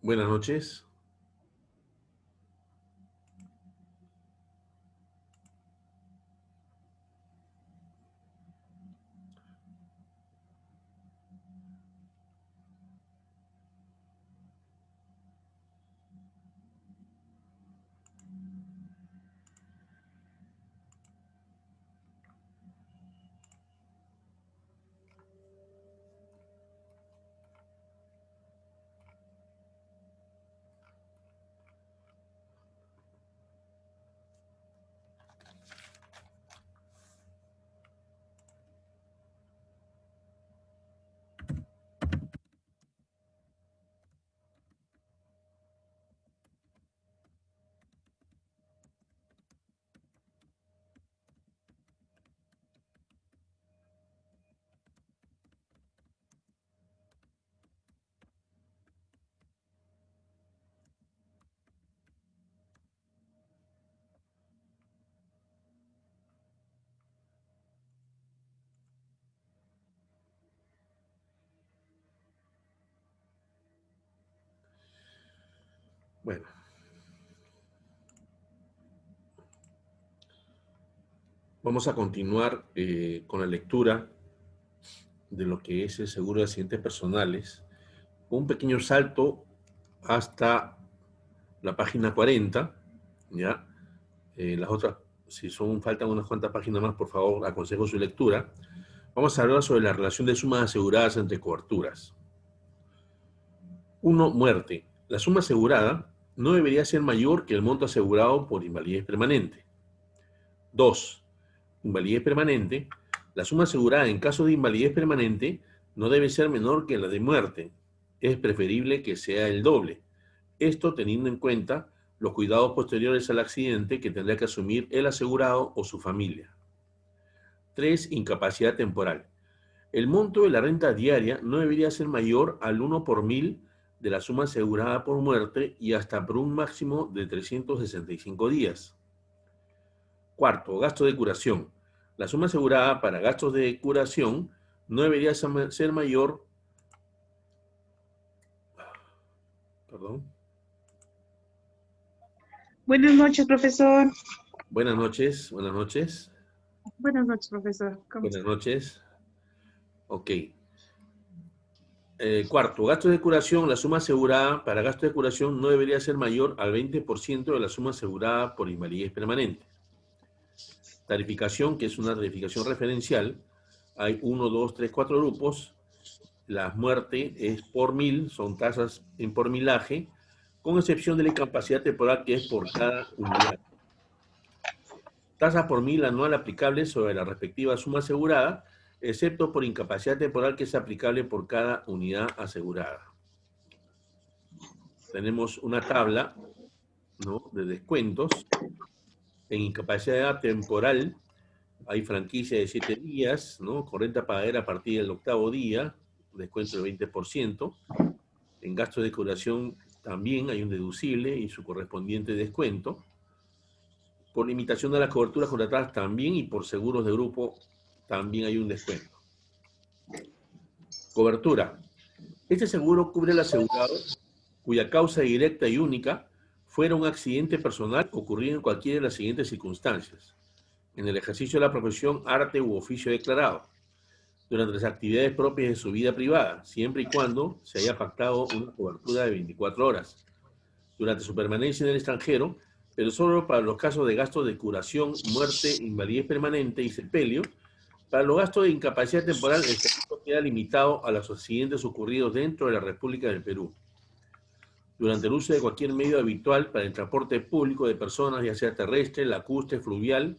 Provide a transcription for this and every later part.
Buenas noches. Bueno, vamos a continuar con la lectura de lo que es el seguro de accidentes personales. Un pequeño salto hasta la página 40, ¿ya? Las otras, si faltan unas cuantas páginas más, por favor, aconsejo su lectura. Vamos a hablar sobre la relación de sumas aseguradas entre coberturas. 1. Muerte. La suma asegurada no debería ser mayor que el monto asegurado por invalidez permanente. 2. Invalidez permanente. La suma asegurada en caso de invalidez permanente no debe ser menor que la de muerte. Es preferible que sea el doble. Esto teniendo en cuenta los cuidados posteriores al accidente que tendrá que asumir el asegurado o su familia. 3. Incapacidad temporal. El monto de la renta diaria no debería ser mayor al 1 por 1000 de la suma asegurada por muerte y hasta por un máximo de 365 días. 4. Gasto de curación. La suma asegurada para gastos de curación no debería ser mayor. Perdón. Buenas noches, profesor. Buenas noches, buenas noches. Buenas noches, profesor. Buenas noches. Ok. Cuarto, gasto de curación. La suma asegurada para gasto de curación no debería ser mayor al 20% de la suma asegurada por invalidez permanente. Tarificación, que es una tarificación referencial. Hay 1, 2, 3, 4 grupos. La muerte es por 1000, son tasas en por millaje, con excepción de la incapacidad temporal, que es por cada unidad. Tasa por 1000 anual aplicable sobre la respectiva suma asegurada, excepto por incapacidad temporal, que es aplicable por cada unidad asegurada. Tenemos una tabla, ¿no?, de descuentos. En incapacidad temporal hay franquicia de 7 días, ¿no?, con renta pagadera a partir del 8º día, descuento del 20%. En gastos de curación también hay un deducible y su correspondiente descuento. Por limitación de las coberturas contratadas también, y por seguros de grupo también hay un descuento. Cobertura. Este seguro cubre al asegurado cuya causa directa y única fuera un accidente personal ocurrido en cualquiera de las siguientes circunstancias: en el ejercicio de la profesión, arte u oficio declarado, durante las actividades propias de su vida privada, siempre y cuando se haya pactado una cobertura de 24 horas, durante su permanencia en el extranjero, pero solo para los casos de gastos de curación, muerte, invalidez permanente y sepelio. Para los gastos de incapacidad temporal, el seguro queda limitado a los accidentes ocurridos dentro de la República del Perú, durante el uso de cualquier medio habitual para el transporte público de personas, ya sea terrestre, lacustre, fluvial,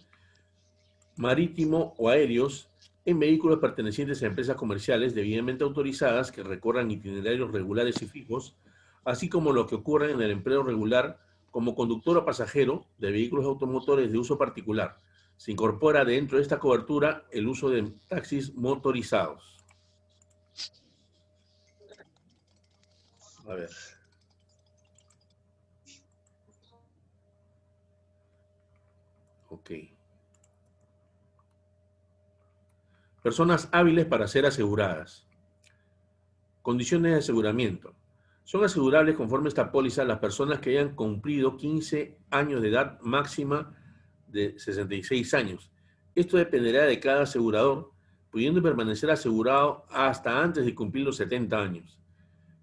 marítimo o aéreos, en vehículos pertenecientes a empresas comerciales debidamente autorizadas que recorran itinerarios regulares y fijos, así como lo que ocurra en el empleo regular como conductor o pasajero de vehículos automotores de uso particular. Se incorpora dentro de esta cobertura el uso de taxis motorizados. A ver. Ok. Personas hábiles para ser aseguradas. Condiciones de aseguramiento. Son asegurables conforme esta póliza las personas que hayan cumplido 15 años de edad máxima de 66 años. Esto dependerá de cada asegurador, pudiendo permanecer asegurado hasta antes de cumplir los 70 años.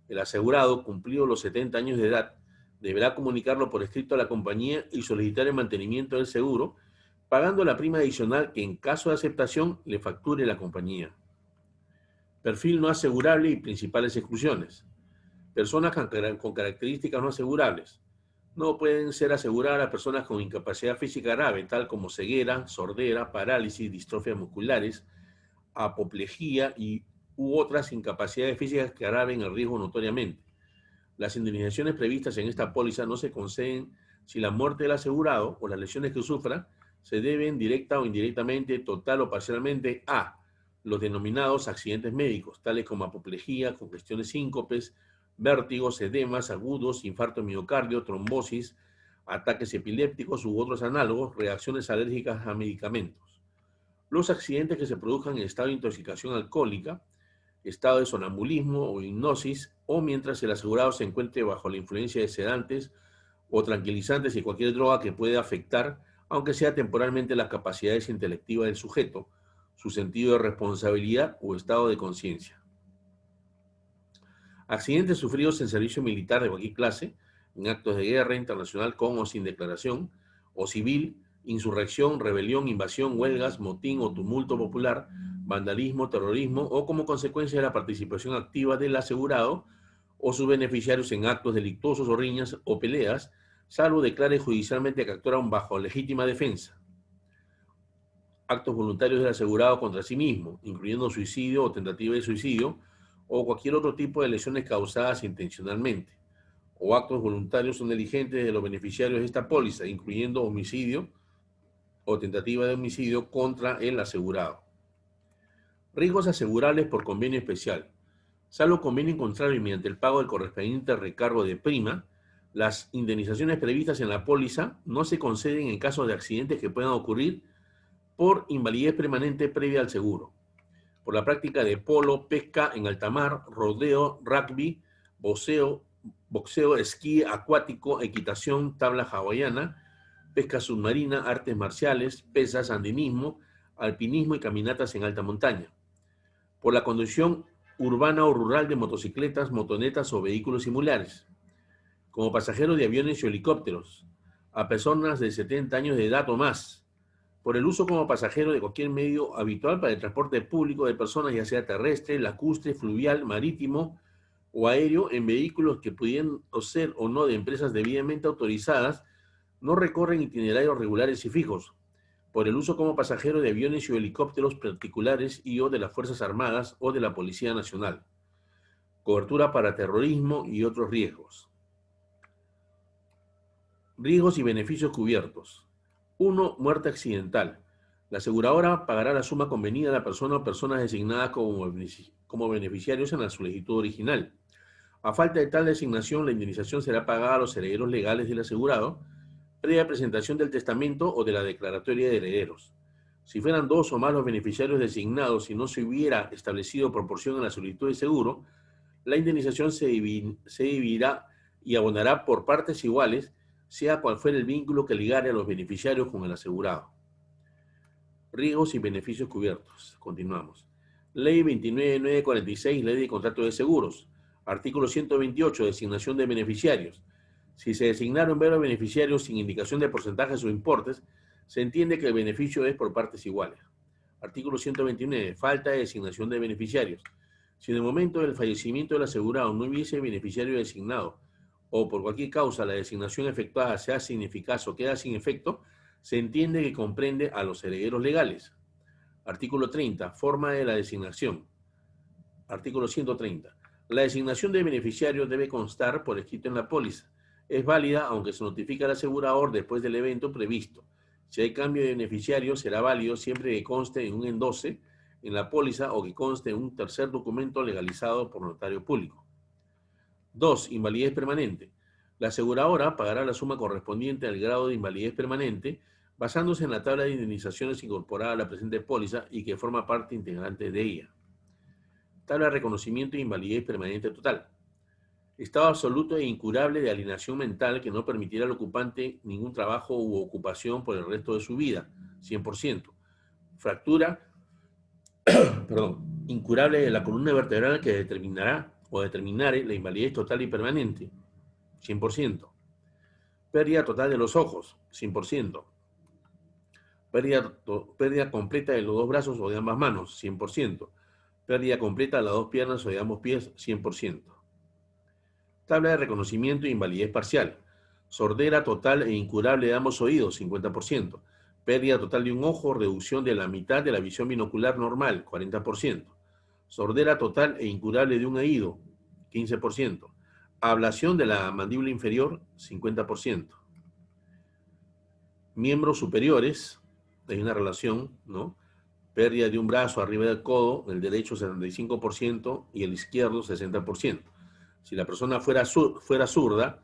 El asegurado, cumplido los 70 años de edad, deberá comunicarlo por escrito a la compañía y solicitar el mantenimiento del seguro, pagando la prima adicional que en caso de aceptación le facture la compañía. Perfil no asegurable y principales exclusiones. Personas con características no asegurables. No pueden ser aseguradas las personas con incapacidad física grave, tal como ceguera, sordera, parálisis, distrofias musculares, apoplejía u otras incapacidades físicas que agraven el riesgo notoriamente. Las indemnizaciones previstas en esta póliza no se conceden si la muerte del asegurado o las lesiones que sufra se deben directa o indirectamente, total o parcialmente, a los denominados accidentes médicos, tales como apoplejía, congestiones síncopes, vértigos, edemas agudos, infarto de miocardio, trombosis, ataques epilépticos u otros análogos, reacciones alérgicas a medicamentos. Los accidentes que se produzcan en estado de intoxicación alcohólica, estado de sonambulismo o hipnosis, o mientras el asegurado se encuentre bajo la influencia de sedantes o tranquilizantes y cualquier droga que pueda afectar, aunque sea temporalmente, las capacidades intelectivas del sujeto, su sentido de responsabilidad o estado de conciencia. Accidentes sufridos en servicio militar de cualquier clase, en actos de guerra internacional con o sin declaración, o civil, insurrección, rebelión, invasión, huelgas, motín o tumulto popular, vandalismo, terrorismo o como consecuencia de la participación activa del asegurado o sus beneficiarios en actos delictuosos o riñas o peleas, salvo declare judicialmente que actuaron bajo legítima defensa. Actos voluntarios del asegurado contra sí mismo, incluyendo suicidio o tentativa de suicidio, o cualquier otro tipo de lesiones causadas intencionalmente, o actos voluntarios o negligentes de los beneficiarios de esta póliza, incluyendo homicidio o tentativa de homicidio contra el asegurado. Riesgos asegurables por convenio especial. Salvo convenio contrario y mediante el pago del correspondiente recargo de prima, las indemnizaciones previstas en la póliza no se conceden en caso de accidentes que puedan ocurrir por invalidez permanente previa al seguro, por la práctica de polo, pesca en alta mar, rodeo, rugby, boxeo, esquí acuático, equitación, tabla hawaiana, pesca submarina, artes marciales, pesas, andinismo, alpinismo y caminatas en alta montaña, por la conducción urbana o rural de motocicletas, motonetas o vehículos similares, como pasajero de aviones y helicópteros, a personas de 70 años de edad o más, por el uso como pasajero de cualquier medio habitual para el transporte público de personas, ya sea terrestre, lacustre, fluvial, marítimo o aéreo, en vehículos que pudieran ser o no de empresas debidamente autorizadas, no recorren itinerarios regulares y fijos, por el uso como pasajero de aviones y helicópteros particulares y o de las Fuerzas Armadas o de la Policía Nacional, cobertura para terrorismo y otros riesgos. Riesgos y beneficios cubiertos. 1. Muerte accidental. La aseguradora pagará la suma convenida a la persona o personas designadas como beneficiarios en la solicitud original. A falta de tal designación, la indemnización será pagada a los herederos legales del asegurado, previa presentación del testamento o de la declaratoria de herederos. Si fueran 2 o más los beneficiarios designados y no se hubiera establecido proporción en la solicitud de seguro, la indemnización se dividirá y abonará por partes iguales, sea cual fuera el vínculo que ligare a los beneficiarios con el asegurado. Riesgos y beneficios cubiertos. Continuamos. Ley 29946, Ley de Contrato de Seguros. Artículo 128, designación de beneficiarios. Si se designaron varios beneficiarios sin indicación de porcentajes o importes, se entiende que el beneficio es por partes iguales. Artículo 129, falta de designación de beneficiarios. Si en el momento del fallecimiento del asegurado no hubiese beneficiario designado, o por cualquier causa la designación efectuada se hace ineficaz o queda sin efecto, se entiende que comprende a los herederos legales. Artículo 30. Forma de la designación. Artículo 130. La designación de beneficiario debe constar por escrito en la póliza. Es válida aunque se notifique al asegurador después del evento previsto. Si hay cambio de beneficiario, será válido siempre que conste en un endose en la póliza o que conste en un tercer documento legalizado por notario público. 2. Invalidez permanente. La aseguradora pagará la suma correspondiente al grado de invalidez permanente basándose en la tabla de indemnizaciones incorporada a la presente póliza y que forma parte integrante de ella. Tabla de reconocimiento de invalidez permanente total. Estado absoluto e incurable de alienación mental que no permitirá al ocupante ningún trabajo u ocupación por el resto de su vida, 100%. Fractura, incurable de la columna vertebral que determinará o determinare la invalidez total y permanente, 100%. Pérdida total de los ojos, 100%. Pérdida completa de los dos brazos o de ambas manos, 100%. Pérdida completa de las dos piernas o de ambos pies, 100%. Tabla de reconocimiento e invalidez parcial. Sordera total e incurable de ambos oídos, 50%. Pérdida total de un ojo, reducción de la mitad de la visión binocular normal, 40%. Sordera total e incurable de un oído, 15%. Ablación de la mandíbula inferior, 50%. Miembros superiores, hay una relación, ¿no? Pérdida de un brazo arriba del codo, el derecho 75% y el izquierdo 60%. Si la persona fuera zurda,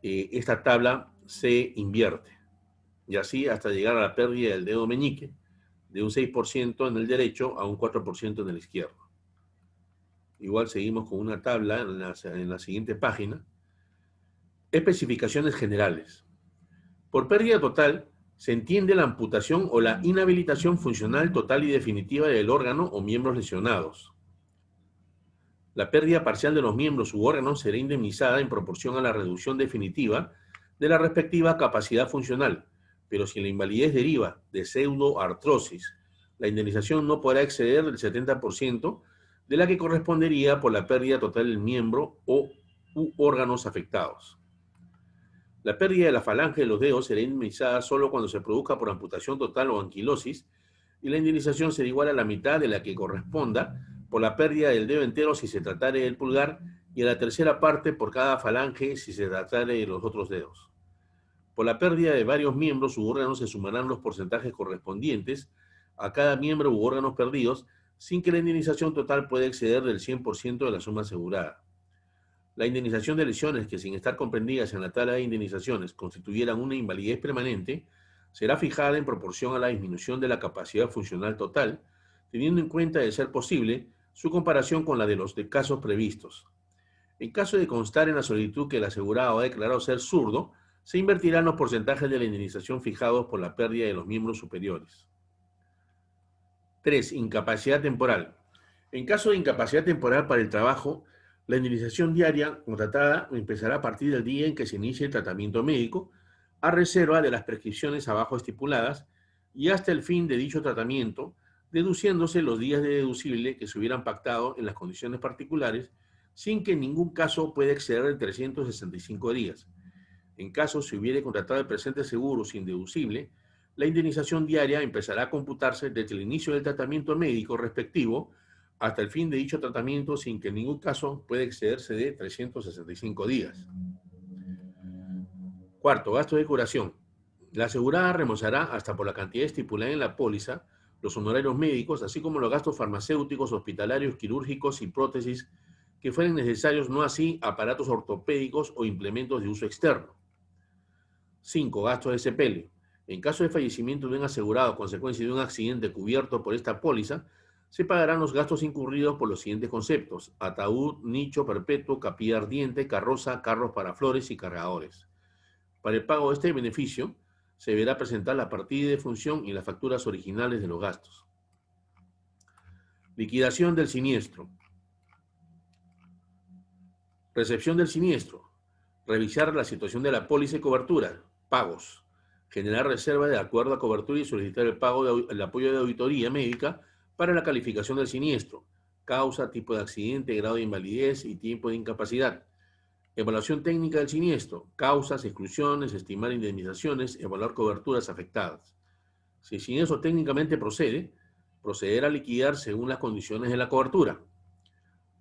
esta tabla se invierte. Y así hasta llegar a la pérdida del dedo meñique, de un 6% en el derecho a un 4% en el izquierdo. Igual seguimos con una tabla en la siguiente página. Especificaciones generales. Por pérdida total, se entiende la amputación o la inhabilitación funcional total y definitiva del órgano o miembros lesionados. La pérdida parcial de los miembros u órganos será indemnizada en proporción a la reducción definitiva de la respectiva capacidad funcional, pero si la invalidez deriva de pseudoartrosis, la indemnización no podrá exceder del 70% de la que correspondería por la pérdida total del miembro u órganos afectados. La pérdida de la falange de los dedos será indemnizada solo cuando se produzca por amputación total o anquilosis, y la indemnización será igual a la mitad de la que corresponda por la pérdida del dedo entero si se tratare del pulgar, y a la tercera parte por cada falange si se tratare de los otros dedos. Por la pérdida de varios miembros u órganos se sumarán los porcentajes correspondientes a cada miembro u órganos perdidos, sin que la indemnización total pueda exceder del 100% de la suma asegurada. La indemnización de lesiones que, sin estar comprendidas en la tabla de indemnizaciones, constituyeran una invalidez permanente, será fijada en proporción a la disminución de la capacidad funcional total, teniendo en cuenta, de ser posible, su comparación con la de los casos previstos. En caso de constar en la solicitud que el asegurado ha declarado ser zurdo, se invertirán los porcentajes de la indemnización fijados por la pérdida de los miembros superiores. 3. Incapacidad temporal. En caso de incapacidad temporal para el trabajo, la indemnización diaria contratada empezará a partir del día en que se inicie el tratamiento médico, a reserva de las prescripciones abajo estipuladas, y hasta el fin de dicho tratamiento, deduciéndose los días de deducible que se hubieran pactado en las condiciones particulares, sin que en ningún caso pueda exceder de 365 días. En caso se hubiere contratado el presente seguro sin deducible, la indemnización diaria empezará a computarse desde el inicio del tratamiento médico respectivo hasta el fin de dicho tratamiento, sin que en ningún caso pueda excederse de 365 días. Cuarto, gasto de curación. La asegurada reembolsará hasta por la cantidad estipulada en la póliza los honorarios médicos, así como los gastos farmacéuticos, hospitalarios, quirúrgicos y prótesis que fueren necesarios, no así aparatos ortopédicos o implementos de uso externo. 5. Gastos de sepelio. En caso de fallecimiento de un asegurado a consecuencia de un accidente cubierto por esta póliza, se pagarán los gastos incurridos por los siguientes conceptos: ataúd, nicho perpetuo, capilla ardiente, carroza, carros para flores y cargadores. Para el pago de este beneficio, se deberá presentar la partida de función y las facturas originales de los gastos. Liquidación del siniestro. Recepción del siniestro. Revisar la situación de la póliza y cobertura. Pagos. Generar reserva de acuerdo a cobertura y solicitar el apoyo de auditoría médica para la calificación del siniestro. Causa, tipo de accidente, grado de invalidez y tiempo de incapacidad. Evaluación técnica del siniestro. Causas, exclusiones, estimar indemnizaciones, evaluar coberturas afectadas. Si el siniestro técnicamente procederá a liquidar según las condiciones de la cobertura.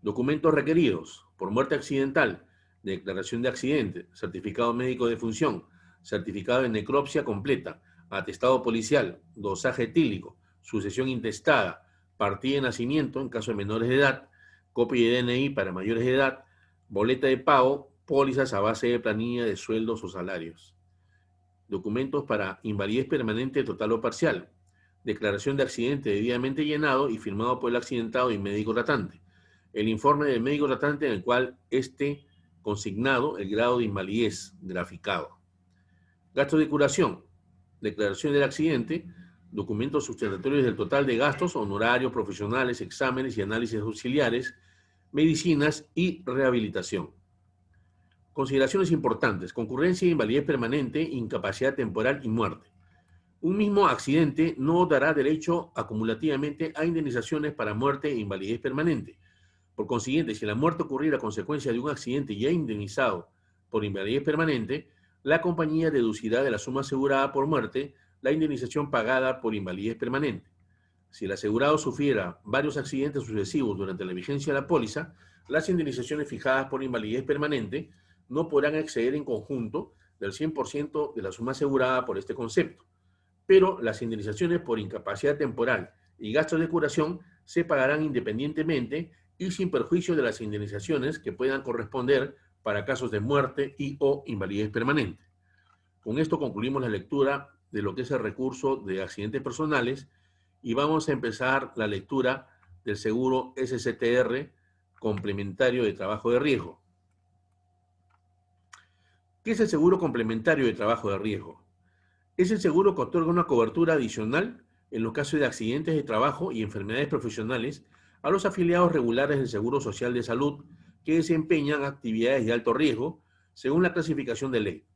Documentos requeridos: por muerte accidental, declaración de accidente, certificado médico de defunción, certificado de necropsia completa, atestado policial, dosaje etílico, sucesión intestada, partida de nacimiento en caso de menores de edad, copia de DNI para mayores de edad, boleta de pago, pólizas a base de planilla de sueldos o salarios. Documentos para invalidez permanente total o parcial, declaración de accidente debidamente llenado y firmado por el accidentado y médico tratante. El informe del médico tratante en el cual éste consignado el grado de invalidez, graficado. Gastos de curación, declaración del accidente, documentos sustentatorios del total de gastos, honorarios, profesionales, exámenes y análisis auxiliares, medicinas y rehabilitación. Consideraciones importantes: concurrencia, invalidez permanente, incapacidad temporal y muerte. Un mismo accidente no dará derecho acumulativamente a indemnizaciones para muerte e invalidez permanente. Por consiguiente, si la muerte ocurriera a consecuencia de un accidente ya indemnizado por invalidez permanente, la compañía deducirá de la suma asegurada por muerte la indemnización pagada por invalidez permanente. Si el asegurado sufriera varios accidentes sucesivos durante la vigencia de la póliza, las indemnizaciones fijadas por invalidez permanente no podrán exceder en conjunto del 100% de la suma asegurada por este concepto, pero las indemnizaciones por incapacidad temporal y gastos de curación se pagarán independientemente y sin perjuicio de las indemnizaciones que puedan corresponder para casos de muerte y o invalidez permanente. Con esto concluimos la lectura de lo que es el recurso de accidentes personales y vamos a empezar la lectura del seguro SCTR complementario de trabajo de riesgo. ¿Qué es el seguro complementario de trabajo de riesgo? Es el seguro que otorga una cobertura adicional en los casos de accidentes de trabajo y enfermedades profesionales a los afiliados regulares del Seguro Social de Salud que desempeñan actividades de alto riesgo según la clasificación de ley.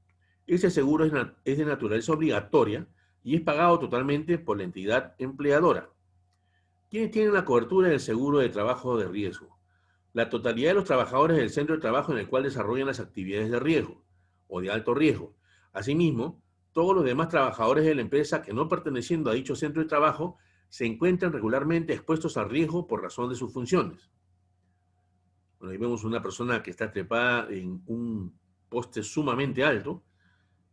Este seguro es de naturaleza obligatoria y es pagado totalmente por la entidad empleadora. ¿Quiénes tienen la cobertura del seguro de trabajo de riesgo? La totalidad de los trabajadores del centro de trabajo en el cual desarrollan las actividades de riesgo o de alto riesgo. Asimismo, todos los demás trabajadores de la empresa que no perteneciendo a dicho centro de trabajo se encuentran regularmente expuestos al riesgo por razón de sus funciones. Bueno, ahí vemos una persona que está trepada en un poste sumamente alto.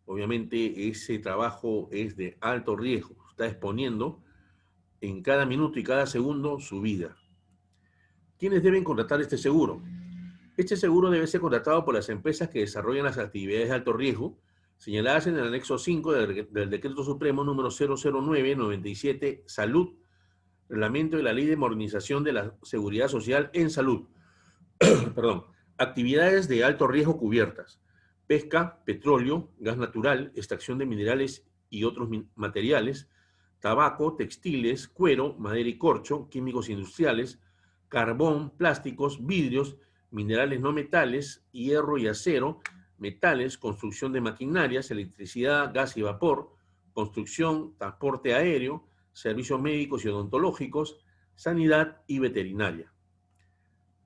Obviamente ese trabajo es de alto riesgo. Está exponiendo en cada minuto y cada segundo su vida. ¿Quiénes deben contratar este seguro? Este seguro debe ser contratado por las empresas que desarrollan las actividades de alto riesgo, señaladas en el anexo 5 del Decreto Supremo número 009-97, Salud, Reglamento de la Ley de Modernización de la Seguridad Social en Salud. Perdón. Actividades de alto riesgo cubiertas: pesca, petróleo, gas natural, extracción de minerales y otros materiales, tabaco, textiles, cuero, madera y corcho, químicos industriales, carbón, plásticos, vidrios, minerales no metales, hierro y acero, metales, construcción de maquinarias, electricidad, gas y vapor, construcción, transporte aéreo, servicios médicos y odontológicos, sanidad y veterinaria.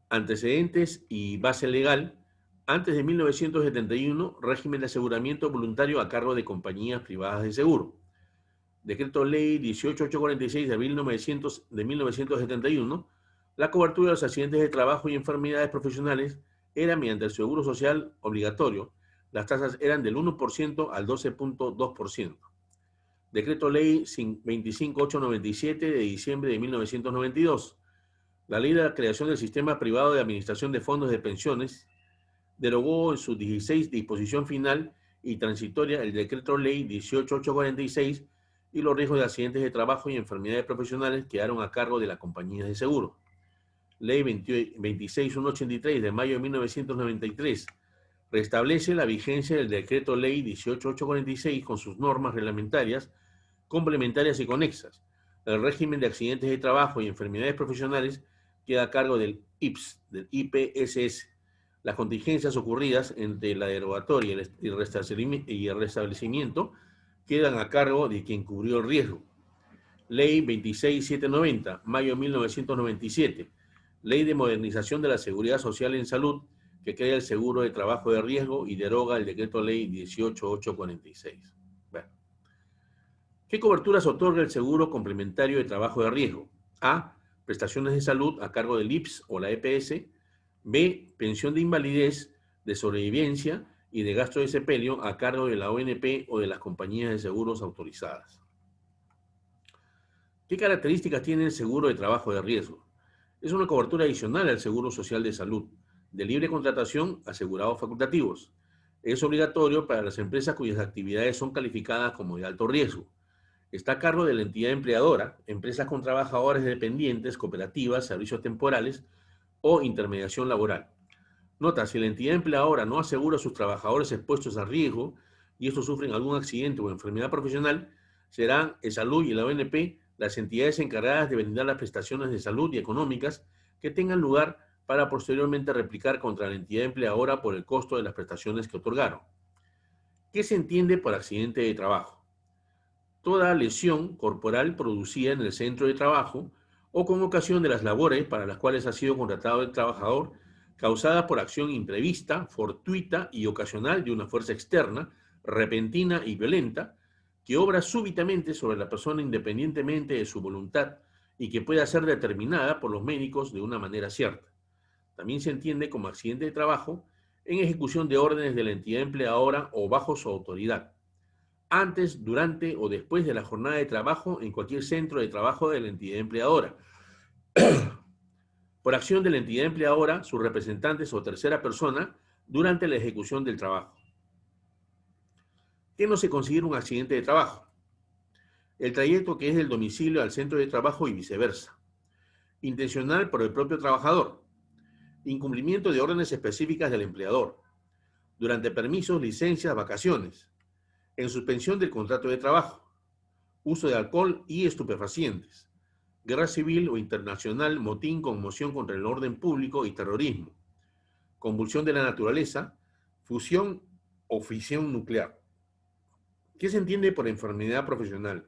Antecedentes y base legal. Antes de 1971, régimen de aseguramiento voluntario a cargo de compañías privadas de seguro. Decreto Ley 18846 de 1971, la cobertura de los accidentes de trabajo y enfermedades profesionales era mediante el seguro social obligatorio. Las tasas eran del 1% al 12.2%. Decreto Ley 25897 de diciembre de 1992. La ley de la creación del sistema privado de administración de fondos de pensiones derogó en su 16 disposición final y transitoria el decreto ley 18846 y los riesgos de accidentes de trabajo y enfermedades profesionales quedaron a cargo de las compañías de seguro. Ley 26183 de mayo de 1993 restablece la vigencia del decreto ley 18846 con sus normas reglamentarias, complementarias y conexas. El régimen de accidentes de trabajo y enfermedades profesionales queda a cargo del IPS, del IPSS. Las contingencias ocurridas entre la derogatoria y el restablecimiento quedan a cargo de quien cubrió el riesgo. Ley 26790, mayo de 1997. Ley de modernización de la seguridad social en salud, que crea el seguro de trabajo de riesgo y deroga el decreto ley 18846. Bueno. ¿Qué coberturas otorga el seguro complementario de trabajo de riesgo? A. Prestaciones de salud a cargo del IPS o la EPS. B. Pensión de invalidez, de sobrevivencia y de gasto de sepelio a cargo de la ONP o de las compañías de seguros autorizadas. ¿Qué características tiene el seguro de trabajo de riesgo? Es una cobertura adicional al Seguro Social de Salud, de libre contratación, asegurados facultativos. Es obligatorio para las empresas cuyas actividades son calificadas como de alto riesgo. Está a cargo de la entidad empleadora, empresas con trabajadores dependientes, cooperativas, servicios temporales o intermediación laboral. Nota, si la entidad empleadora no asegura a sus trabajadores expuestos a riesgo y estos sufren algún accidente o enfermedad profesional, serán Salud y la ONP las entidades encargadas de brindar las prestaciones de salud y económicas que tengan lugar para posteriormente replicar contra la entidad empleadora por el costo de las prestaciones que otorgaron. ¿Qué se entiende por accidente de trabajo? Toda lesión corporal producida en el centro de trabajo o con ocasión de las labores para las cuales ha sido contratado el trabajador, causada por acción imprevista, fortuita y ocasional de una fuerza externa, repentina y violenta, que obra súbitamente sobre la persona independientemente de su voluntad y que pueda ser determinada por los médicos de una manera cierta. También se entiende como accidente de trabajo en ejecución de órdenes de la entidad empleadora o bajo su autoridad, antes, durante o después de la jornada de trabajo en cualquier centro de trabajo de la entidad empleadora, por acción de la entidad empleadora, sus representantes o tercera persona durante la ejecución del trabajo. ¿Qué no se considera un accidente de trabajo? El trayecto que es del domicilio al centro de trabajo y viceversa. Intencional por el propio trabajador. Incumplimiento de órdenes específicas del empleador. Durante permisos, licencias, vacaciones. En suspensión del contrato de trabajo. Uso de alcohol y estupefacientes. Guerra civil o internacional, motín, conmoción contra el orden público y terrorismo. Convulsión de la naturaleza, fusión o fisión nuclear. ¿Qué se entiende por enfermedad profesional?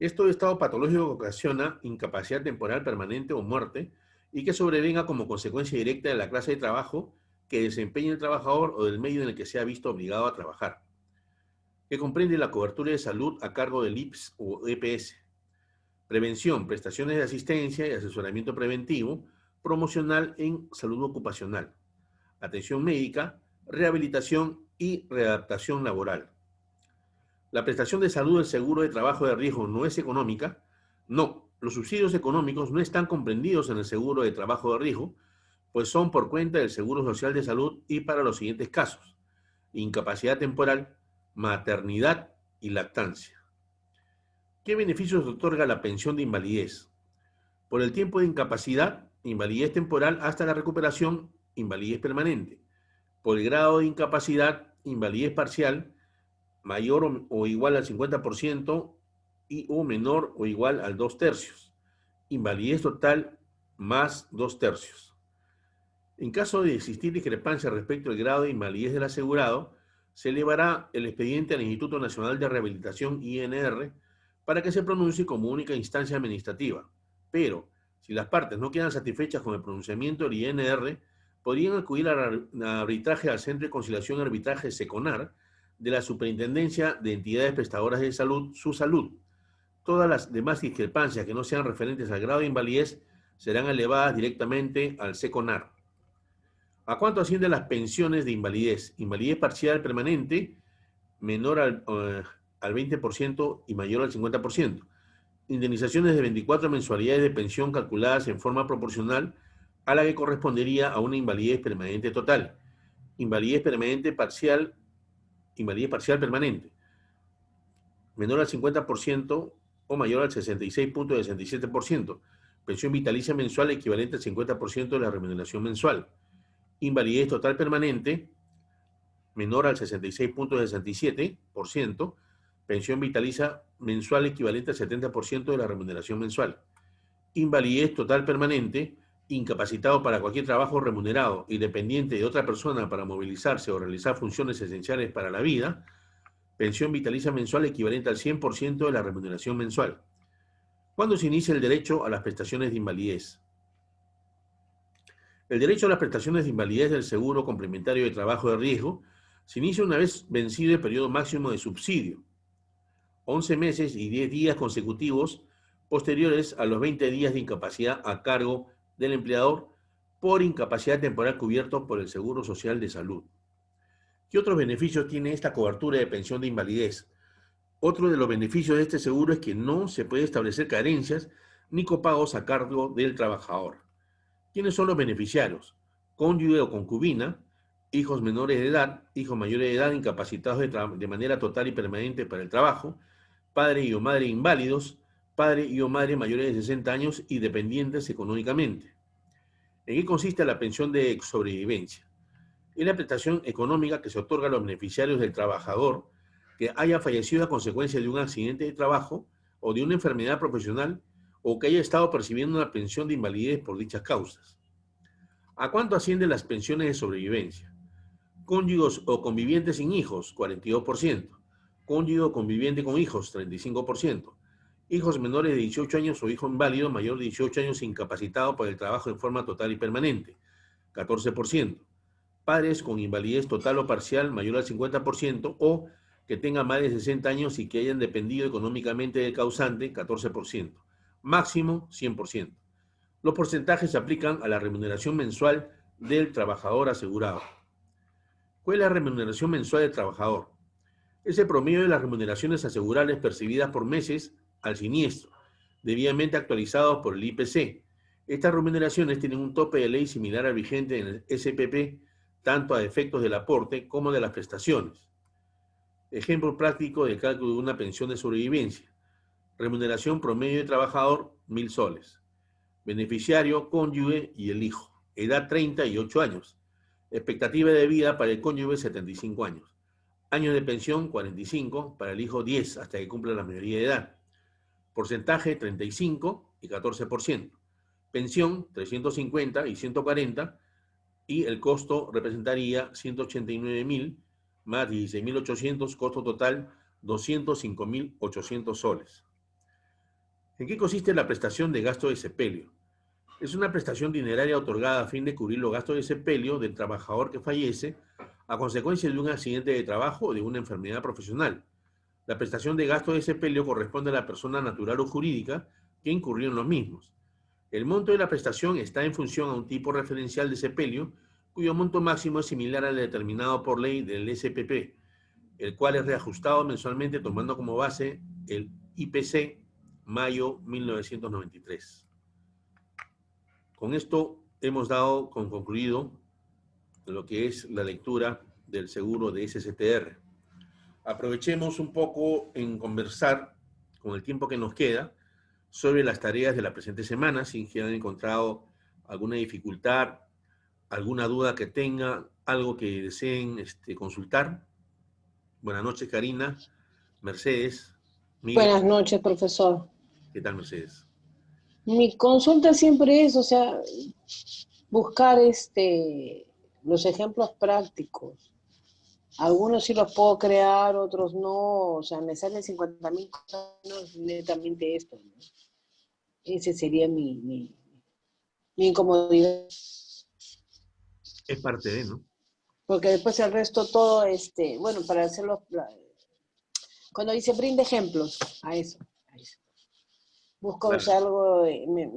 Esto estado patológico que ocasiona incapacidad temporal permanente o muerte y que sobrevenga como consecuencia directa de la clase de trabajo que desempeña el trabajador o del medio en el que se ha visto obligado a trabajar. Que comprende la cobertura de salud a cargo del IPS o EPS. Prevención, prestaciones de asistencia y asesoramiento preventivo, promocional en salud ocupacional. Atención médica, rehabilitación y readaptación laboral. ¿La prestación de salud del seguro de trabajo de riesgo no es económica? No, los subsidios económicos no están comprendidos en el seguro de trabajo de riesgo, pues son por cuenta del Seguro Social de Salud y para los siguientes casos: incapacidad temporal, maternidad y lactancia. ¿Qué beneficios otorga la pensión de invalidez? Por el tiempo de incapacidad, invalidez temporal hasta la recuperación, invalidez permanente. Por el grado de incapacidad, invalidez parcial, mayor o igual al 50% o menor o igual al 2/3. Invalidez total más 2/3. En caso de existir discrepancia respecto al grado de invalidez del asegurado, se elevará el expediente al Instituto Nacional de Rehabilitación, INR, para que se pronuncie como única instancia administrativa. Pero, si las partes no quedan satisfechas con el pronunciamiento del INR, podrían acudir al arbitraje al Centro de Conciliación y Arbitraje SECONAR de la Superintendencia de Entidades Prestadoras de Salud, SUSALUD. Todas las demás discrepancias que no sean referentes al grado de invalidez serán elevadas directamente al SECONAR. ¿A cuánto ascienden las pensiones de invalidez? Invalidez parcial permanente, menor al 20% y mayor al 50%. Indemnizaciones de 24 mensualidades de pensión calculadas en forma proporcional a la que correspondería a una invalidez permanente total. Invalidez parcial permanente, menor al 50% o mayor al 66.67%. Pensión vitalicia mensual equivalente al 50% de la remuneración mensual. Invalidez total permanente, menor al 66.67%, pensión vitalicia mensual equivalente al 70% de la remuneración mensual. Invalidez total permanente, incapacitado para cualquier trabajo remunerado y dependiente de otra persona para movilizarse o realizar funciones esenciales para la vida, pensión vitalicia mensual equivalente al 100% de la remuneración mensual. ¿Cuándo se inicia el derecho a las prestaciones de invalidez? El derecho a las prestaciones de invalidez del seguro complementario de trabajo de riesgo se inicia una vez vencido el periodo máximo de subsidio, 11 meses y 10 días consecutivos posteriores a los 20 días de incapacidad a cargo del empleador por incapacidad temporal cubierto por el Seguro Social de Salud. ¿Qué otros beneficios tiene esta cobertura de pensión de invalidez? Otro de los beneficios de este seguro es que no se puede establecer carencias ni copagos a cargo del trabajador. ¿Quiénes son los beneficiarios? Cónyuge o concubina, hijos menores de edad, hijos mayores de edad incapacitados de manera total y permanente para el trabajo, padre y o madre inválidos, padre y o madre mayores de 60 años y dependientes económicamente. ¿En qué consiste la pensión de sobrevivencia? Es la prestación económica que se otorga a los beneficiarios del trabajador que haya fallecido a consecuencia de un accidente de trabajo o de una enfermedad profesional o que haya estado percibiendo una pensión de invalidez por dichas causas. ¿A cuánto ascienden las pensiones de sobrevivencia? Cónyugos o convivientes sin hijos, 42%. Cónyuge o conviviente con hijos, 35%. Hijos menores de 18 años o hijo inválido mayor de 18 años incapacitado por el trabajo en forma total y permanente, 14%. Padres con invalidez total o parcial mayor al 50% o que tengan más de 60 años y que hayan dependido económicamente del causante, 14%. Máximo, 100%. Los porcentajes se aplican a la remuneración mensual del trabajador asegurado. ¿Cuál es la remuneración mensual del trabajador? Es el promedio de las remuneraciones asegurables percibidas por meses al siniestro, debidamente actualizados por el IPC. Estas remuneraciones tienen un tope de ley similar al vigente en el SPP, tanto a efectos del aporte como de las prestaciones. Ejemplo práctico de cálculo de una pensión de sobrevivencia. Remuneración promedio de trabajador, 1.000 soles. Beneficiario, cónyuge y el hijo. Edad 30 y 8 años. Expectativa de vida para el cónyuge, 75 años. Años de pensión, 45. Para el hijo, 10, hasta que cumpla la mayoría de edad. Porcentaje, 35 y 14%. Pensión, 350 y 140. Y el costo representaría 189.000 más 16.800, costo total 205.800 soles. ¿En qué consiste la prestación de gasto de sepelio? Es una prestación dineraria otorgada a fin de cubrir los gastos de sepelio del trabajador que fallece a consecuencia de un accidente de trabajo o de una enfermedad profesional. La prestación de gasto de sepelio corresponde a la persona natural o jurídica que incurrió en los mismos. El monto de la prestación está en función a un tipo referencial de sepelio, cuyo monto máximo es similar al determinado por ley del SPP, el cual es reajustado mensualmente tomando como base el IPC mayo 1993. Con esto hemos dado con concluido lo que es la lectura del seguro de SSTR. Aprovechemos un poco en conversar, con el tiempo que nos queda, sobre las tareas de la presente semana, si han encontrado alguna dificultad, alguna duda que tenga, algo que deseen consultar. Buenas noches, Karina, Mercedes, Miguel. Buenas noches, profesor. ¿Qué tal, Mercedes? Mi consulta siempre es, o sea, buscar los ejemplos prácticos. Algunos sí los puedo crear, otros no. O sea, me salen 50.000 cosas, netamente esto, ¿no? Ese sería mi incomodidad. Es parte de, ¿no? Porque después el resto todo, bueno, para hacerlo, cuando dice brinde ejemplos, a eso. Busco Claro. algo,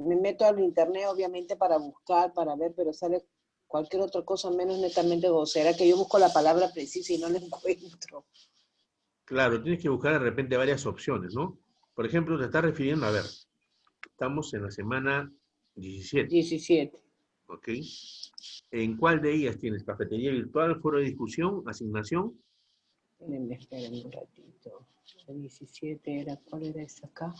me meto al internet obviamente para buscar, para ver, pero sale cualquier otra cosa menos netamente vocera, que yo busco la palabra precisa y no la encuentro. Claro, tienes que buscar de repente varias opciones, ¿no? Por ejemplo, te estás refiriendo, a ver, estamos en la semana 17, 17. ¿ok? ¿En cuál de ellas tienes? ¿Cafetería virtual, foro de discusión, asignación? Espérenme un ratito. La 17 era, ¿cuál era esta acá?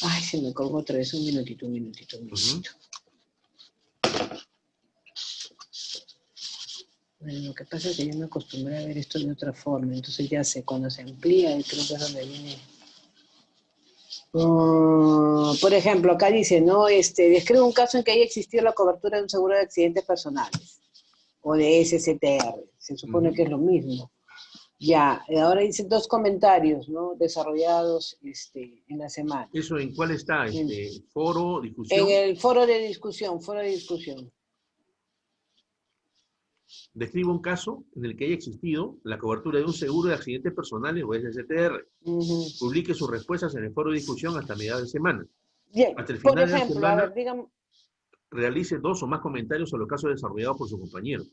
Ay, se me colgó otra vez. Un minutito. Bueno, lo que pasa es que yo me acostumbré a ver esto de otra forma, entonces ya sé, cuando se amplía, creo que es donde viene. Por ejemplo, acá dice, ¿no? Describe un caso en que haya existido la cobertura de un seguro de accidentes personales o de SSTR. Se supone que es lo mismo. Ya, ahora dicen 2 comentarios, ¿no? Desarrollados en la semana. ¿Eso en cuál está? ¿Foro, discusión? En el foro de discusión. Describe un caso en el que haya existido la cobertura de un seguro de accidentes personales o SSTR. Publique sus respuestas en el foro de discusión hasta mediados de semana. Bien, Hasta el por final de la ejemplo, semana, a ver, dígame. realice 2 o más comentarios sobre los casos desarrollados por su compañero.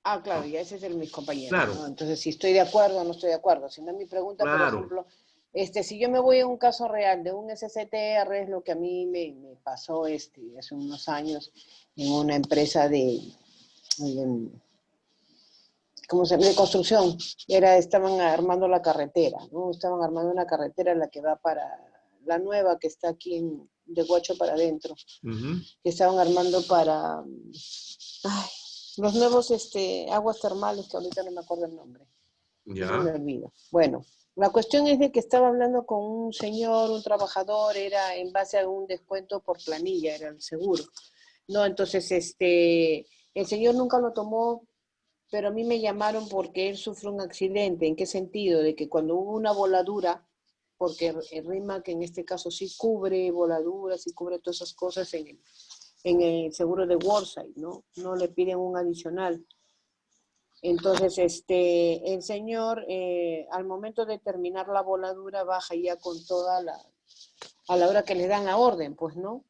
Ah, claro, ya ese es el mis compañeros, Claro. ¿no? Entonces, si estoy de acuerdo o no estoy de acuerdo. Si no, mi pregunta, Claro. por ejemplo, si yo me voy a un caso real de un SCTR, es lo que a mí me pasó hace unos años en una empresa ¿cómo se llama? De construcción. Estaban armando la carretera, ¿no? Estaban armando una carretera la que va para la nueva que está aquí de Guacho para adentro. Ujú. Que estaban armando para ay, los nuevos aguas termales, que ahorita no me acuerdo el nombre. Eso me Ya. olvido. Bueno, la cuestión es de que estaba hablando con un señor, un trabajador, era en base a un descuento por planilla, era el seguro. No, entonces el señor nunca lo tomó, pero a mí me llamaron porque él sufrió un accidente. ¿En qué sentido? De que cuando hubo una voladura, porque el RIMAC en este caso sí cubre voladuras, sí cubre todas esas cosas en el seguro de Worksite, ¿no? No le piden un adicional. Entonces, el señor, al momento de terminar la voladura, baja ya con a la hora que le dan la orden, pues, ¿no?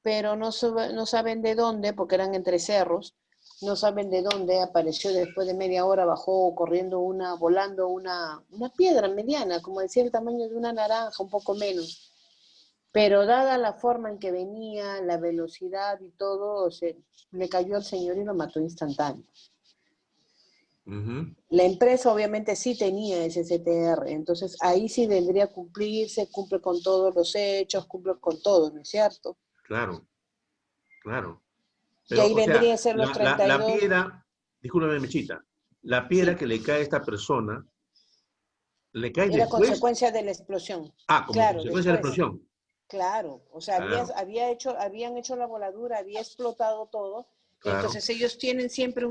Pero no saben de dónde, porque eran entre cerros, no saben de dónde apareció después de media hora, bajó corriendo volando una piedra mediana, como decía, el tamaño de una naranja, un poco menos. Pero dada la forma en que venía, la velocidad y todo, le cayó al señor y lo mató instantáneo. Ujú. La empresa obviamente sí tenía ese CTR, entonces ahí sí vendría a cumplirse, cumple con todos los hechos, cumple con todo, ¿no es cierto? Claro, claro. Y Pero, ahí o sea, vendría a ser los la 32, piedra, discúlpame, Mechita, la piedra sí, que le cae a esta persona, ¿le cae era después? consecuencia de la explosión. Ah, como Claro, consecuencia de la después, explosión. claro, o sea, Claro, habían hecho la voladura, había explotado todo, claro. entonces ellos tienen siempre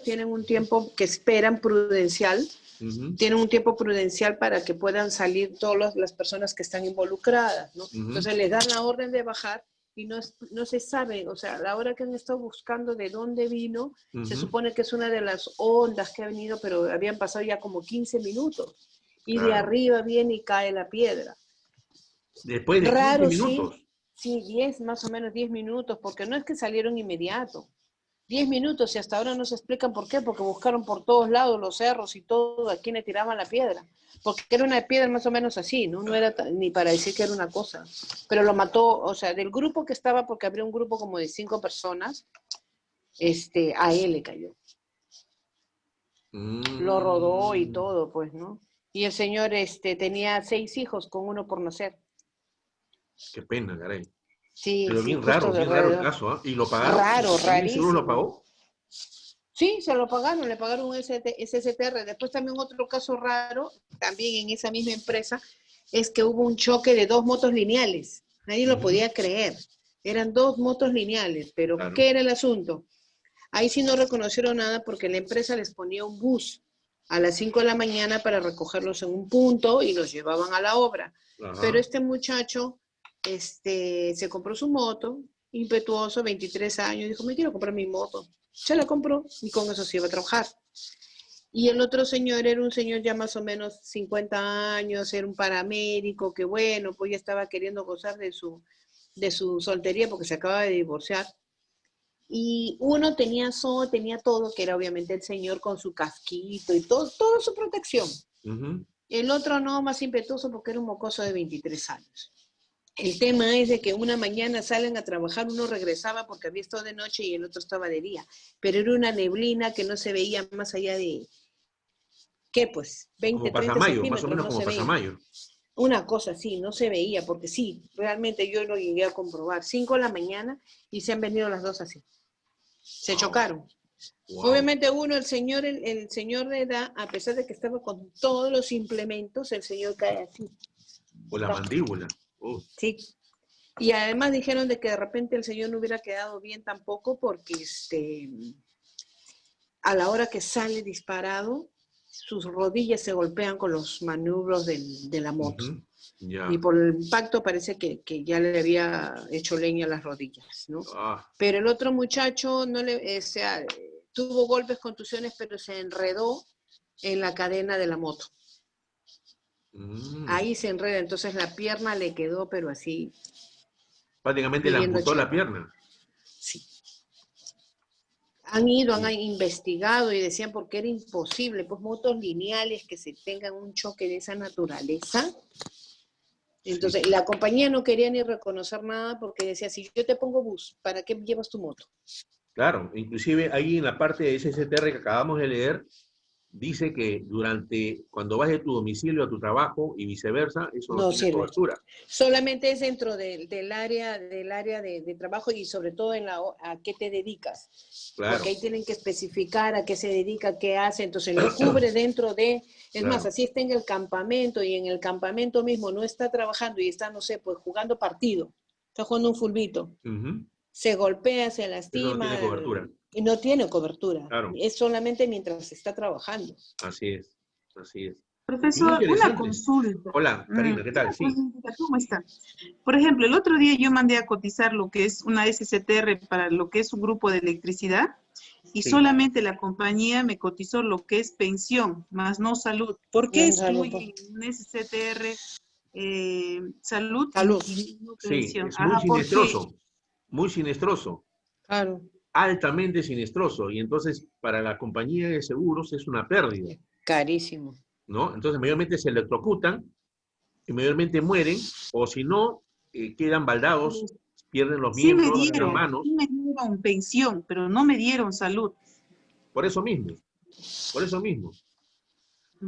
tienen un tiempo que esperan prudencial, Ujú, tienen un tiempo prudencial para que puedan salir todas las personas que están involucradas, ¿no? ujú, Entonces les dan la orden de bajar y no se sabe, o sea, la hora que han estado buscando de dónde vino, se ujú, supone que es una de las ondas que ha venido, pero habían pasado ya como 15 minutos y de claro. arriba viene y cae la piedra. Después de 15 Raro, sí, minutos. sí, 10, más o menos 10 minutos, porque no es que salieron inmediato. 10 minutos y hasta ahora no se explican por qué, porque buscaron por todos lados los cerros y todo, a quién le tiraban la piedra. Porque era una piedra más o menos así, ¿no? No era ni para decir que era una cosa. Pero lo mató, o sea, del grupo que estaba, porque habría un grupo como de 5 personas, a él le cayó. Lo rodó y Mm, todo, pues, ¿no? Y el señor tenía 6 hijos con uno por nacer. qué pena, caray. Sí, Pero sí, justo de bien raro el alrededor. caso, ¿ah? ¿Y lo pagaron? Raro, ¿También el seguro lo rarísimo. pagó? Sí, se lo pagaron, le pagaron ese STR. Después también otro caso raro, también en esa misma empresa, es que hubo un choque de 2 motos lineales. Nadie lo Ujú, podía creer. Eran 2 motos lineales, pero claro. ¿qué era el asunto? Ahí sí no reconocieron nada porque la empresa les ponía un bus a las 5 de la mañana para recogerlos en un punto y los llevaban a la obra. Pero Ajá. este muchacho se compró su moto, impetuoso, 23 años, dijo, me quiero comprar mi moto. Se la compró y con eso se iba a trabajar. Y el otro señor era un señor ya más o menos 50 años, era un paramédico que bueno, pues ya estaba queriendo gozar de su soltería porque se acaba de divorciar. Y uno tenía todo, que era obviamente el señor con su casquito y todo, toda su protección. Ujú. El otro no, más impetuoso porque era un mocoso de 23 años. El tema es de que una mañana salen a trabajar, uno regresaba porque había estado de noche y el otro estaba de día, pero era una neblina que no se veía más allá de, ¿qué pues? Como 20, 30 Pasamayo, más o centímetros, menos no como se veía. Pasamayo. Una cosa así, no se veía, porque sí, realmente yo lo llegué a comprobar. 5 de la mañana y se han venido las dos así. Se Wow, chocaron. wow. Obviamente uno, el señor de edad, a pesar de que estaba con todos los implementos, el señor cae así. O la mandíbula. Oh, Sí. Y además dijeron de que de repente el señor no hubiera quedado bien tampoco porque a la hora que sale disparado, sus rodillas se golpean con los maniobros de la moto. ujú, Y ya. por el impacto parece que ya le había hecho leña a las rodillas, ¿no? Ah, Pero el otro muchacho no o sea, tuvo golpes, contusiones, pero se enredó en la cadena de la moto. mm. Ahí se enreda, entonces la pierna le quedó, pero así, Prácticamente le pidiendo amputó la chapa. pierna. Sí. Han Sí, investigado y decían porque era imposible, pues motos lineales que se tengan un choque de esa naturaleza. sí, Entonces, la compañía no quería ni reconocer nada porque decía, si yo te pongo bus, ¿para qué llevas tu moto? claro. Inclusive ahí en la parte de ese SSTR que acabamos de leer, dice que cuando vas de tu domicilio a tu trabajo y viceversa, eso no No tiene sirve. cobertura. Solamente es dentro del área de trabajo y sobre todo a qué te dedicas. Claro. Porque ahí tienen que especificar a qué se dedica, qué hace, entonces lo cubre dentro de... Es Claro. más, así está en el campamento y en el campamento mismo no está trabajando y está, no sé, pues jugando partido, está jugando un fulbito, Ujú. se golpea, se Eso no lastima tiene cobertura. y no tiene cobertura. Claro. Es solamente mientras está trabajando. Así es, así es. Bien Profesor, una interesante. consulta. Hola, Karina, ¿qué tal? Una Sí, consulta, ¿cómo está? Por ejemplo, el otro día yo mandé a cotizar lo que es una SCTR para lo que es un grupo de electricidad y sí. solamente la compañía me cotizó lo que es pensión, más no salud. ¿Por qué No, salud, excluyen un SCTR salud Salud. y no Sí, pensión? es muy Ajá, ¿por qué? sinestroso, Claro, altamente sinestroso. Y entonces, para la compañía de seguros es una pérdida, carísimo. ¿no? Entonces, mayormente se electrocutan y mayormente mueren, o si no, quedan baldados, pierden los miembros, las manos, Sí me dieron pensión, pero no me dieron salud. por eso mismo, por eso mismo.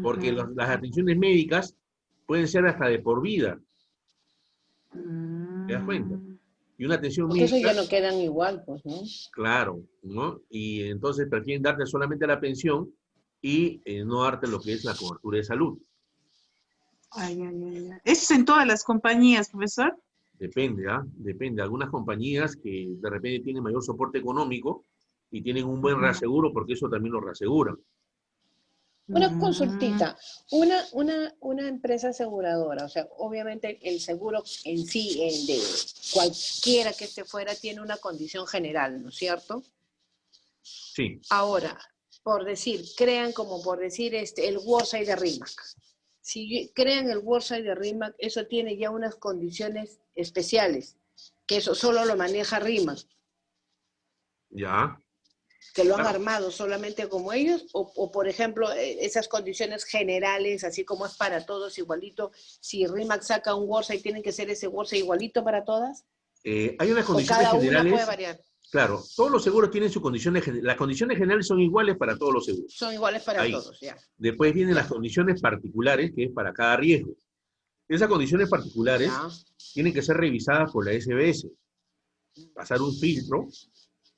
Porque Ujú. las atenciones médicas pueden ser hasta de por vida, ¿te das cuenta? Mm. Y una atención Porque esos ya médica, no quedan igual, pues, ¿no? claro, ¿no? Y entonces prefieren darte solamente la pensión y no darte lo que es la cobertura de salud. Ay, ay, ay, ay. ¿Eso es en todas las compañías, profesor? Depende, ¿ah? Depende. Algunas compañías que de repente tienen mayor soporte económico y tienen un buen Ujú. reaseguro porque eso también lo reaseguran. Una Mm. consultita, una empresa aseguradora, o sea, obviamente el seguro en sí, el de cualquiera que esté fuera, tiene una condición general, ¿no es cierto? Sí, Ahora, por decir, crean como por decir el Worksite de RIMAC. Si crean el Worksite de RIMAC, eso tiene ya unas condiciones especiales, que eso solo lo maneja RIMAC, ya. que lo han Claro. armado solamente como ellos, o por ejemplo, esas condiciones generales, así como es para todos igualito, si RIMAC saca un Worksite, tienen que ser ese Worksite igualito para todas, Hay unas o condiciones cada una puede generales, variar, claro, todos los seguros tienen sus condiciones, las condiciones generales son iguales para todos los seguros. son iguales para Ahí. todos, ya. Después vienen las Ya, condiciones particulares, que es para cada riesgo. Esas condiciones particulares ya. tienen que ser revisadas por la SBS, pasar un filtro,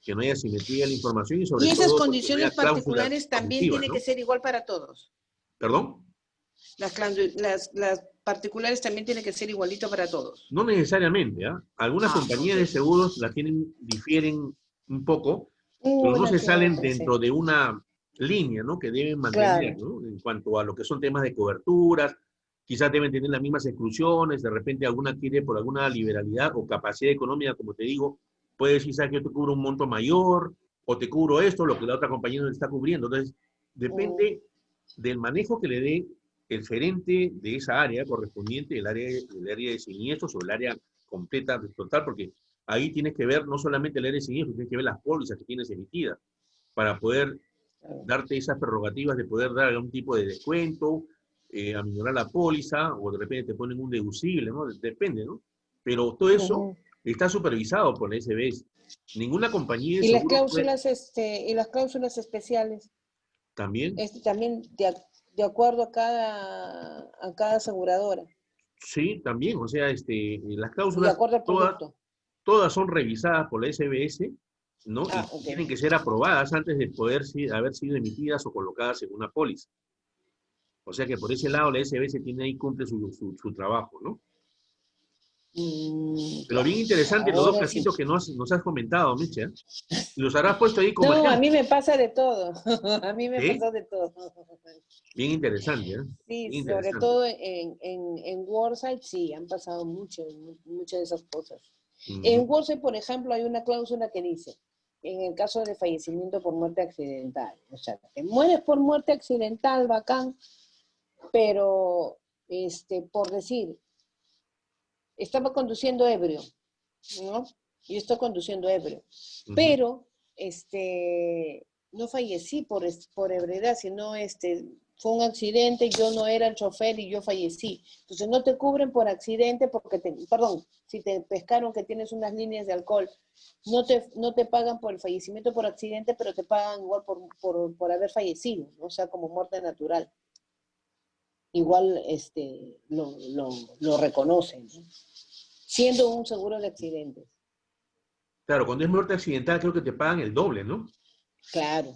que no haya simetría en la información y sobre Y esas todo porque no haya condiciones cláusulas particulares también abusivas, tienen que ¿no? ser igual para todos. ¿Perdón? Las particulares también tienen que ser igualito para todos. No necesariamente, ¿ah? Algunas Ah, ok. compañías de seguros difieren un poco, pero no Una se tiene salen otra, sí. dentro de una línea, ¿no? Que deben mantener, Claro. ¿no? En cuanto a lo que son temas de coberturas, quizás deben tener las mismas exclusiones, de repente alguna quiere por alguna liberalidad o capacidad económica, como te digo, puede decir, sabes que yo te cubro un monto mayor, o te cubro esto, lo que la otra compañía no le está cubriendo. Entonces, Mm, depende del manejo que le dé el gerente de esa área correspondiente, el área de siniestros o el área completa, total, porque ahí tienes que ver no solamente el área de siniestros, tienes que ver las pólizas que tienes emitidas para poder claro. darte esas prerrogativas de poder dar algún tipo de descuento, aminorar la póliza, o de repente te ponen un deducible, ¿no? Depende, ¿no? Pero todo eso Ujú. está supervisado por la SBS. Ninguna compañía de Y las seguros puede cláusulas, y las cláusulas especiales, también, también de acuerdo a cada aseguradora, sí, también, o sea, las de cláusulas acuerdo al todas producto. todas son revisadas por la SBS, ¿no? Ah, Y ok. tienen que ser aprobadas antes de poder haber sido emitidas o colocadas en una póliza. O sea que por ese lado la SBS tiene ahí, cumple su trabajo, ¿no? Pero Ya, bien interesante los dos ahora sí. casitos que nos has comentado, Micha. Y los habrás puesto ahí como No, a mí ejemplo. me pasa de todo. A mí me ¿Sí? pasó de todo. Bien interesante, ¿eh? Sí, Bien sobre interesante. todo en Wordside, sí, han pasado muchas de esas cosas. Ujú. En Wordside, por ejemplo, hay una cláusula que dice, en el caso de fallecimiento por muerte accidental, o sea, te mueres por muerte accidental, bacán, pero, por decir, estaba conduciendo ebrio, ¿no? Yo estoy conduciendo ebrio, Ujú. pero, no fallecí por ebriedad, sino, fue un accidente, yo no era el chofer y yo fallecí. Entonces no te cubren por accidente porque, perdón, si te pescaron que tienes unas líneas de alcohol, no te pagan por el fallecimiento por accidente, pero te pagan igual por haber fallecido, ¿no? O sea, como muerte natural. Igual lo reconocen, ¿no? Siendo un seguro de accidentes. Claro, cuando es muerte accidental creo que te pagan el doble, ¿no? Claro.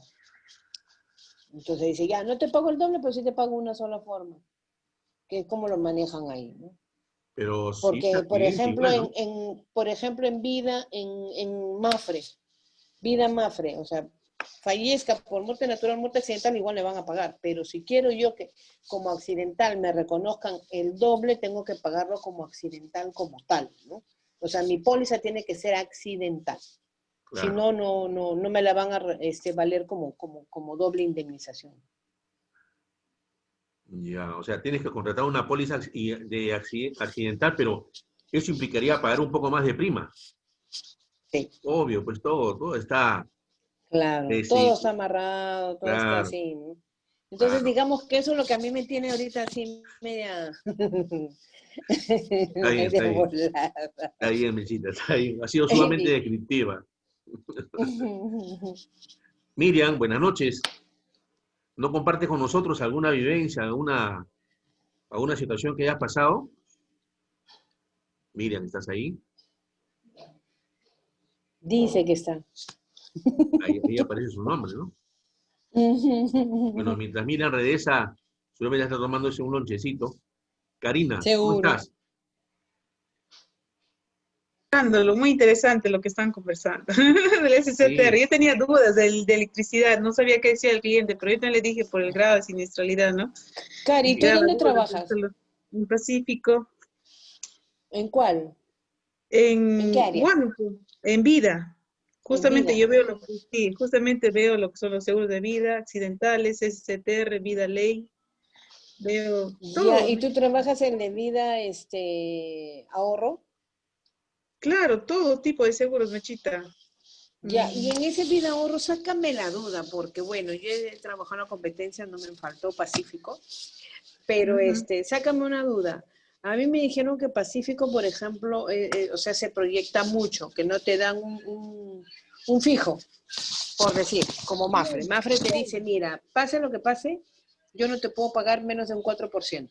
Entonces dice, ya, no te pago el doble, pero sí te pago una sola forma. Que es como lo manejan ahí, ¿no? Pero sí es Porque, por accidente ejemplo, igual, ¿no? por ejemplo, en vida, en Mafre, vida Mafre, o sea, fallezca por muerte natural, muerte accidental, igual le van a pagar. Pero si quiero yo que como accidental me reconozcan el doble, tengo que pagarlo como accidental como tal, ¿no? O sea, mi póliza tiene que ser accidental. Si Claro. no, no me la van a valer como doble indemnización. Ya, o sea, tienes que contratar una póliza de accidental, pero eso implicaría pagar un poco más de prima. Sí, Obvio, pues todo está, claro. sí, Todo está amarrado, todo está claro, así, ¿no? Entonces, claro. digamos que eso es lo que a mí me tiene ahorita así media, Está bien, está media bien. volada. Está bien, Mechita, está bien. Ha sido sumamente descriptiva. Miriam, buenas noches. ¿No compartes con nosotros alguna vivencia, alguna situación que hayas pasado? Miriam, ¿estás ahí? Dice que está. Ahí aparece su nombre, ¿no? Bueno, mientras Miriam regresa, seguramente está tomándose un lonchecito. Karina, ¿cómo Seguro. estás? Muy interesante lo que están conversando del SCTR. Sí, Yo tenía dudas de electricidad, no sabía qué decía el cliente, pero yo también le dije por el grado de siniestralidad, ¿no? Cari, Me ¿tú quedaba dónde dudas trabajas? en Pacífico, ¿En cuál? ¿En qué en área? Huánuco, en vida. En Justamente vida. yo veo lo que sí, justamente veo lo que son los seguros de vida, accidentales, SCTR, vida ley, veo Ya, todo, ¿y tú trabajas en de vida, ahorro? claro, todo tipo de seguros, Mechita. Ya, y Mm, en ese vida ahorro, sácame la duda, porque bueno, yo he trabajado en la competencia, no me faltó Pacífico, pero ujú. sácame una duda. A mí me dijeron que Pacífico, por ejemplo, o sea, se proyecta mucho, que no te dan un fijo, por decir, como Mafre. Mafre te dice, mira, pase lo que pase, yo no te puedo pagar menos de un 4%.